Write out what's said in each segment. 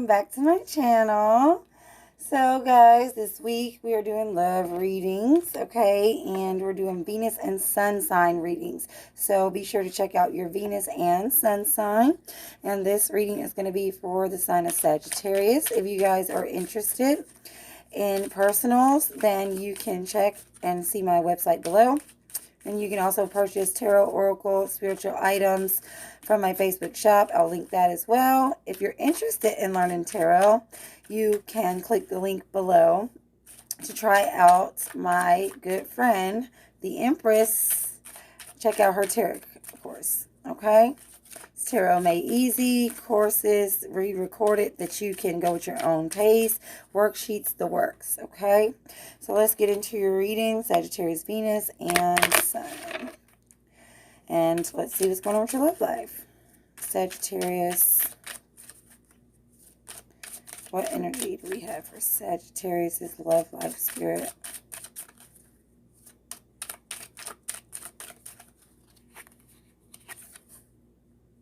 back to my channel. So guys, this week we are doing love readings, okay? And we're doing Venus and Sun sign readings. So be sure to check out your Venus and Sun sign. And this reading is going to be for the sign of Sagittarius. If you guys are interested in personals, then you can check and see my website below. And you can also purchase tarot, oracle, spiritual items from my Facebook shop. I'll link that as well. If you're interested in learning tarot, you can click the link below to try out my good friend, the Empress. Check out her tarot course, okay? It's Tarot Made Easy courses, re-recorded that you can go at your own pace, worksheets, the works, okay? So let's get into your reading, Sagittarius, Venus, and Sun. And let's see what's going on with your love life. Sagittarius. What energy do we have for Sagittarius' love life, spirit?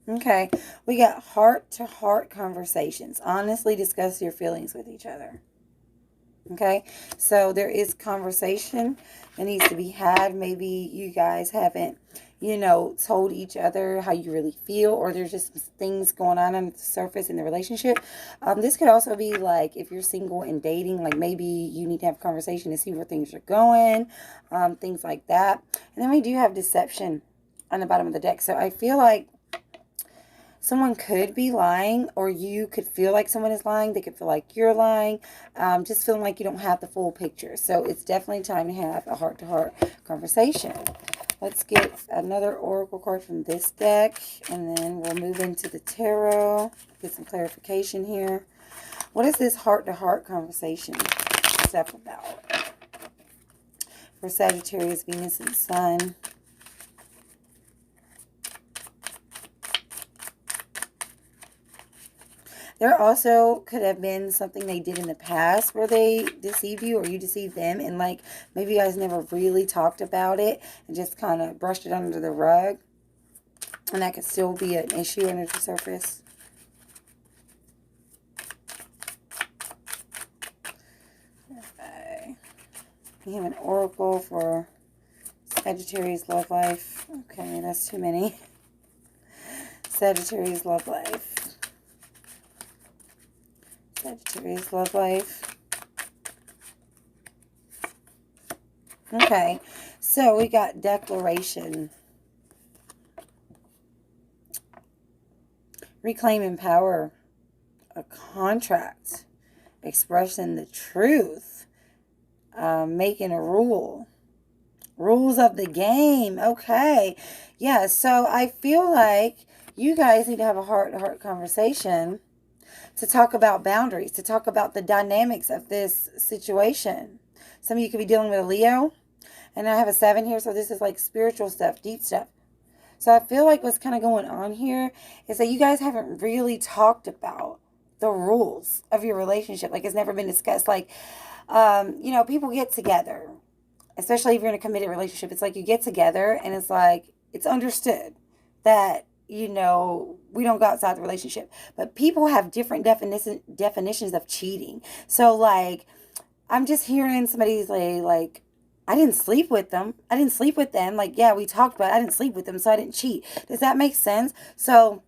Okay, we got heart-to-heart conversations. Honestly discuss your feelings with each other. Okay, so there is conversation that needs to be had. Maybe you guys haven't, told each other how you really feel, or there's just things going on the surface in the relationship. This could also be like if you're single and dating, like maybe you need to have a conversation to see where things are going, things like that. And then we do have deception on the bottom of the deck. So I feel like someone could be lying, or you could feel like someone is lying. They could feel like you're lying, just feeling like you don't have the full picture. So it's definitely time to have a heart-to-heart conversation. Let's get another oracle card from this deck, and then we'll move into the tarot, get some clarification here. What is this heart-to-heart conversation stuff about for Sagittarius, Venus, and Sun? There also could have been something they did in the past where they deceived you or you deceived them. And like maybe you guys never really talked about it and just kind of brushed it under the rug. And that could still be an issue under the surface. Okay. We have an oracle for Sagittarius love life. Okay, that's too many. Sagittarius love life. Sagittarius love life. Okay, so we got declaration. Reclaiming power. A contract. Expressing the truth. Making a rule. Rules of the game. Okay. Yeah, so I feel like you guys need to have a heart-to-heart conversation to talk about boundaries, to talk about the dynamics of this situation. Some of you could be dealing with a Leo. And I have a 7 here, so this is like spiritual stuff, deep stuff. So I feel like what's kind of going on here is that you guys haven't really talked about the rules of your relationship. Like it's never been discussed. Like, people get together, especially if you're in a committed relationship. It's like you get together and it's like, it's understood that we don't go outside the relationship. But people have different definitions of cheating. So, like, I'm just hearing somebody's like, I didn't sleep with them. I didn't sleep with them. Like, yeah, we talked about it. I didn't sleep with them, so I didn't cheat. Does that make sense? So,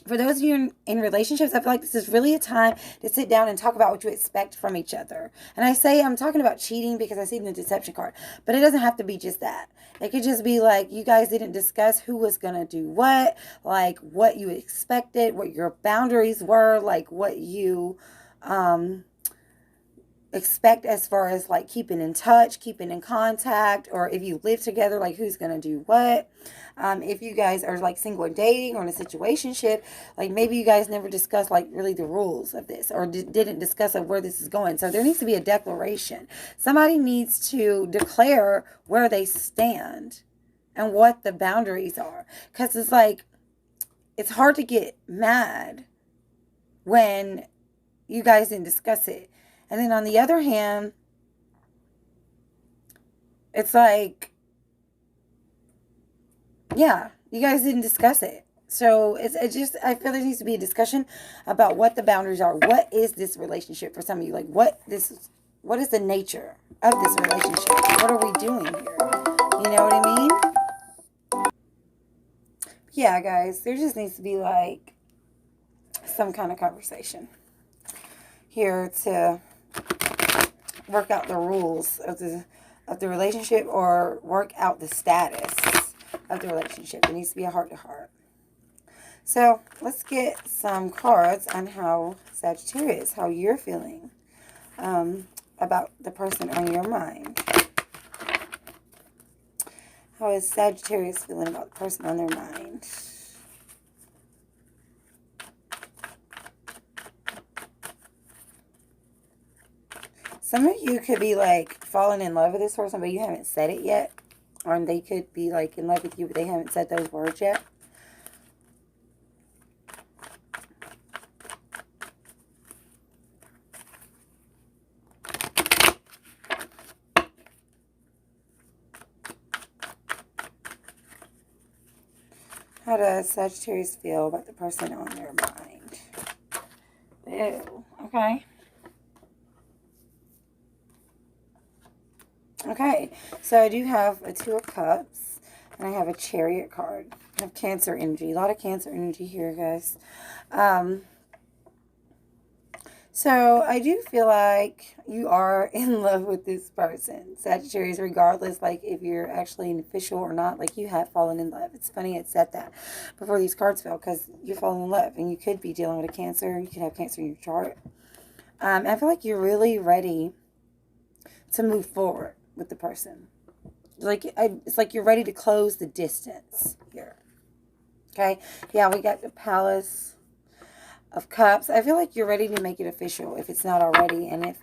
for those of you in relationships, I feel like this is really a time to sit down and talk about what you expect from each other. And I say I'm talking about cheating because I see the deception card. But it doesn't have to be just that. It could just be like you guys didn't discuss who was going to do what, like what you expected, what your boundaries were, like what you expect as far as like keeping in touch, keeping in contact, or if you live together, like who's going to do what. If you guys are like single and dating or in a situationship, like maybe you guys never discussed like really the rules of this or didn't discuss where this is going. So there needs to be a declaration. Somebody needs to declare where they stand and what the boundaries are. Because it's like, it's hard to get mad when you guys didn't discuss it. And then on the other hand, it's like, yeah, you guys didn't discuss it. So it's just, I feel there needs to be a discussion about what the boundaries are. What is this relationship for some of you? Like, what is the nature of this relationship? What are we doing here? You know what I mean? Yeah, guys, there just needs to be like some kind of conversation here to work out the rules of the relationship, or work out the status of the relationship. It needs to be a heart to heart. So let's get some cards on how Sagittarius, how you're feeling about the person on your mind. How is Sagittarius feeling about the person on their mind? Some of you could be like falling in love with this person, but you haven't said it yet. Or they could be like in love with you, but they haven't said those words yet. How does Sagittarius feel about the person on their mind? Ew. Okay. Okay. So I do have a Two of Cups. And I have a Chariot card. I have Cancer energy. A lot of Cancer energy here, guys. So I do feel like you are in love with this person, Sagittarius, regardless, like if you're actually an official or not, like you have fallen in love. It's funny it said that before these cards fell, because you're falling in love, and you could be dealing with a Cancer. You could have Cancer in your chart. I feel like you're really ready to move forward with the person. It's like you're ready to close the distance here. Okay? Yeah, we got the Palace of Cups. I feel like you're ready to make it official if it's not already. And if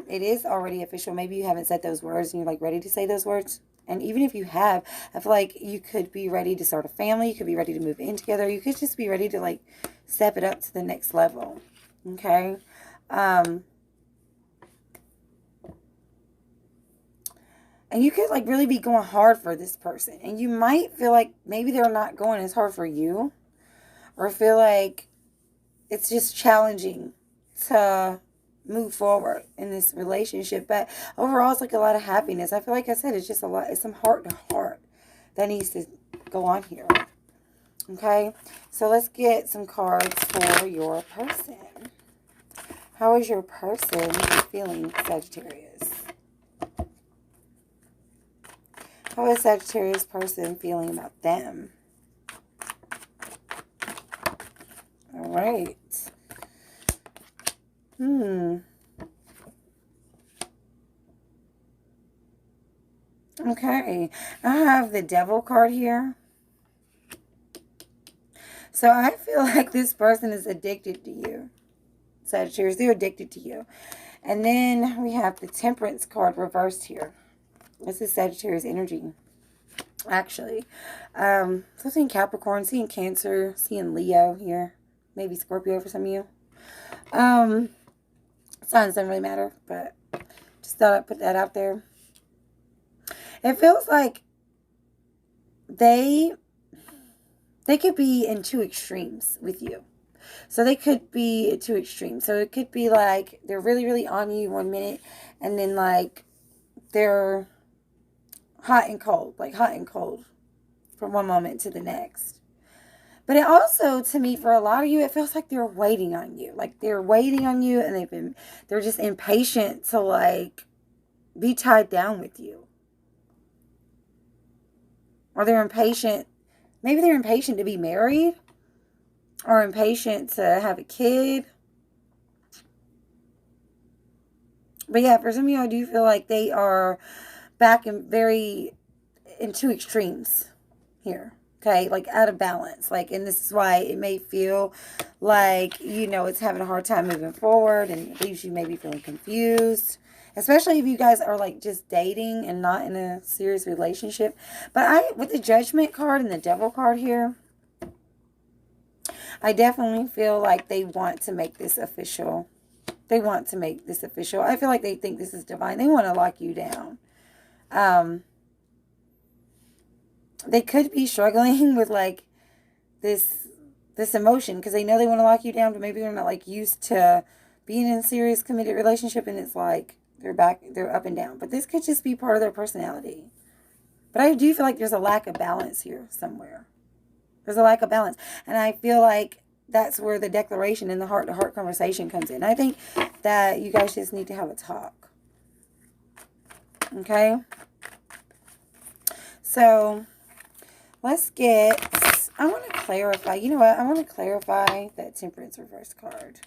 it is already official, maybe you haven't said those words and you're like ready to say those words. And even if you have, I feel like you could be ready to start a family. You could be ready to move in together. You could just be ready to like step it up to the next level. Okay? And you could like really be going hard for this person. And you might feel like maybe they're not going as hard for you. Or feel like it's just challenging to move forward in this relationship. But overall, it's like a lot of happiness. I feel like I said, it's just a lot. It's some heart to heart that needs to go on here. Okay? So let's get some cards for your person. How is your person feeling, Sagittarius? How is Sagittarius person feeling about them? All right. Okay. I have the Devil card here. So I feel like this person is addicted to you, Sagittarius. They're addicted to you. And then we have the Temperance card reversed here. This is Sagittarius energy, actually. So seeing Capricorn, seeing Cancer, seeing Leo here. Maybe Scorpio for some of you. Signs doesn't really matter, but just thought I'd put that out there. It feels like they could be in two extremes with you. So they could be at two extremes. So it could be like they're really, really on you 1 minute, and then like they're hot and cold, like hot and cold from one moment to the next. But it also, to me, for a lot of you, it feels like they're waiting on you. Like they're waiting on you, and they're just impatient to like be tied down with you. Or they're impatient. Maybe they're impatient to be married. Or impatient to have a kid. But yeah, for some of you, I do feel like they are back in two extremes here. Okay, like out of balance. Like, and this is why it may feel like, you know, it's having a hard time moving forward, and it leaves you maybe feeling confused. Especially if you guys are like just dating and not in a serious relationship. But with the Judgment card and the Devil card here, I definitely feel like they want to make this official. They want to make this official. I feel like they think this is divine. They want to lock you down. They could be struggling with like this emotion, because they know they want to lock you down, but maybe they're not like used to being in a serious committed relationship, and it's like they're up and down. But this could just be part of their personality. But I do feel like there's a lack of balance here somewhere. There's a lack of balance. And I feel like that's where the declaration and the heart-to-heart conversation comes in. I think that you guys just need to have a talk. Okay? So, let's get... I want to clarify. You know what? I want to clarify that Temperance reverse card.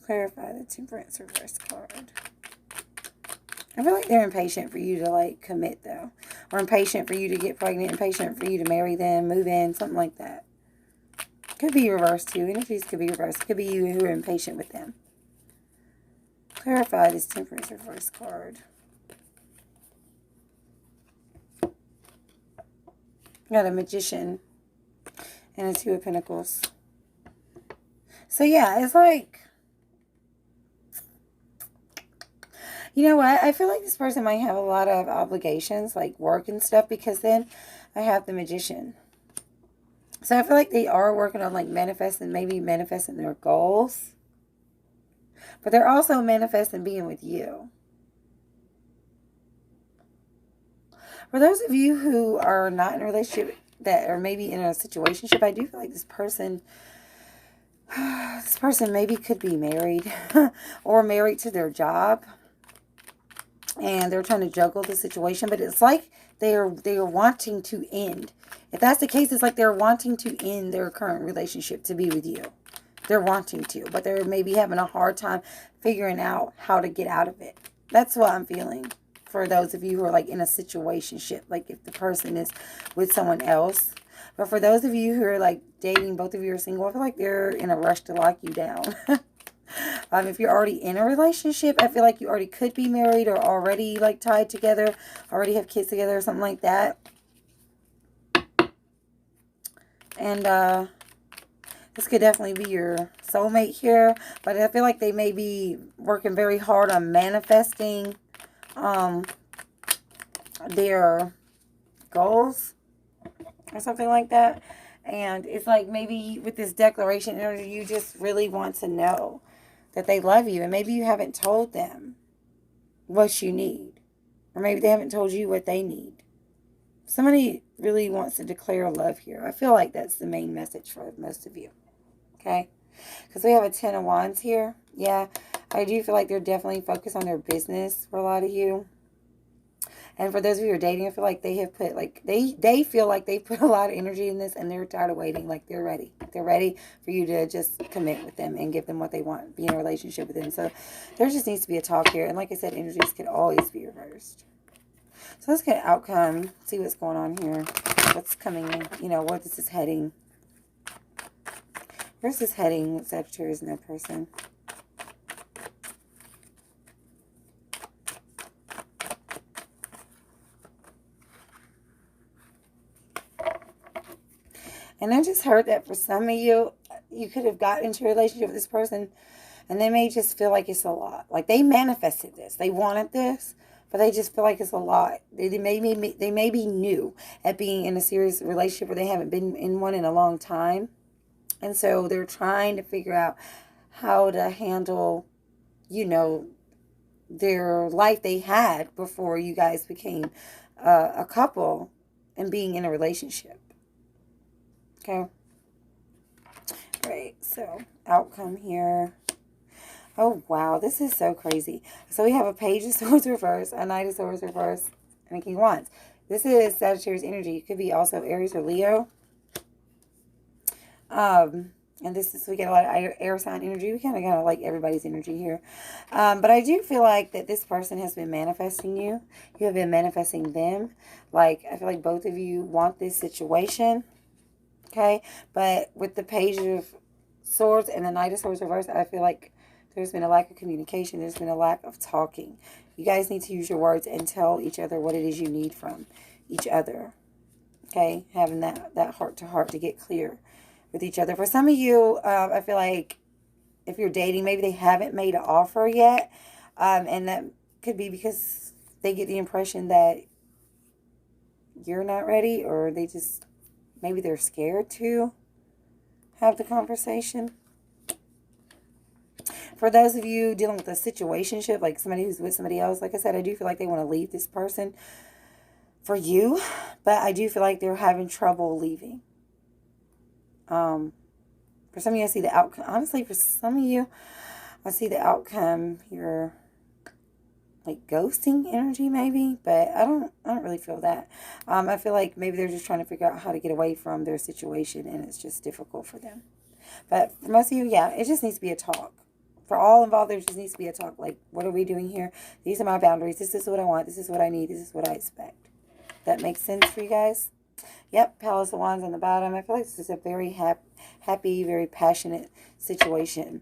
Clarify the Temperance reverse card. I feel like they're impatient for you to, like, commit, though. Or impatient for you to get pregnant. Impatient for you to marry them, move in, something like that. Could be reversed, too. Energies could be reversed. It could be you who are impatient with them. Clarify this Temperance reverse card. Got a Magician and a Two of Pentacles. So, yeah, it's like... You know what? I feel like this person might have a lot of obligations, like work and stuff, because then I have the Magician. So I feel like they are working on like maybe manifesting their goals. But they're also manifesting being with you. For those of you who are not in a relationship that are maybe in a situationship, I do feel like this person maybe could be married or married to their job. And they're trying to juggle the situation, but it's like they are wanting to end. If that's the case, it's like they're wanting to end their current relationship to be with you. They're wanting to, but they're maybe having a hard time figuring out how to get out of it. That's what I'm feeling for those of you who are like in a situationship, like if the person is with someone else. But for those of you who are like dating, both of you are single, I feel like they're in a rush to lock you down. If you're already in a relationship, I feel like you already could be married or already like tied together, already have kids together or something like that. And this could definitely be your soulmate here. But I feel like they may be working very hard on manifesting their goals or something like that. And it's like maybe with this declaration, you just really want to know that they love you. And maybe you haven't told them what you need. Or maybe they haven't told you what they need. Somebody really wants to declare love here. I feel like that's the main message for most of you. Okay? Because we have a 10 of Wands here. Yeah, I do feel like they're definitely focused on their business for a lot of you. And for those of you who are dating, I feel like they have put, like, they feel like they put a lot of energy in this and they're tired of waiting. Like, they're ready. They're ready for you to just commit with them and give them what they want, be in a relationship with them. So, there just needs to be a talk here. And like I said, energies could always be reversed. So, let's get outcome, see what's going on here. What's coming in, you know, where this is heading. Where's this heading with Sagittarius and that person? And I just heard that for some of you, you could have got into a relationship with this person and they may just feel like it's a lot. Like they manifested this. They wanted this, but they just feel like it's a lot. They may be new at being in a serious relationship or they haven't been in one in a long time. And so they're trying to figure out how to handle, you know, their life they had before you guys became a couple and being in a relationship. Okay. Great. So, outcome here. Oh, wow. This is so crazy. So, we have a Page of Swords reverse, a Knight of Swords reverse, and a King of Wands. This is Sagittarius energy. It could be also Aries or Leo. And this is, we get a lot of air sign energy. We kind of like everybody's energy here. But I do feel like that this person has been manifesting you. You have been manifesting them. Like, I feel like both of you want this situation. Okay, but with the Page of Swords and the Knight of Swords reversed, I feel like there's been a lack of communication. There's been a lack of talking. You guys need to use your words and tell each other what it is you need from each other. Okay, having that heart-to-heart to get clear with each other. For some of you, I feel like if you're dating, maybe they haven't made an offer yet. And that could be because they get the impression that you're not ready, or they just, maybe they're scared to have the conversation. For those of you dealing with a situationship, like somebody who's with somebody else, like I said, I do feel like they want to leave this person for you, but I do feel like they're having trouble leaving. For some of you, I see the outcome. Honestly, for some of you, I see the outcome. You're like ghosting energy, maybe, but I don't really feel that. I feel like maybe they're just trying to figure out how to get away from their situation, and it's just difficult for them. But for most of you, yeah, it just needs to be a talk. For all involved, there just needs to be a talk. Like, what are we doing here? These are my boundaries. This is what I want. This is what I need. This is what I expect. That makes sense for you guys? Yep, Palace of Wands on the bottom. I feel like this is a very happy, very passionate situation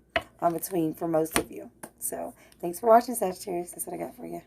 between for most of you. So, thanks for watching, Sagittarius. That's what I got for you.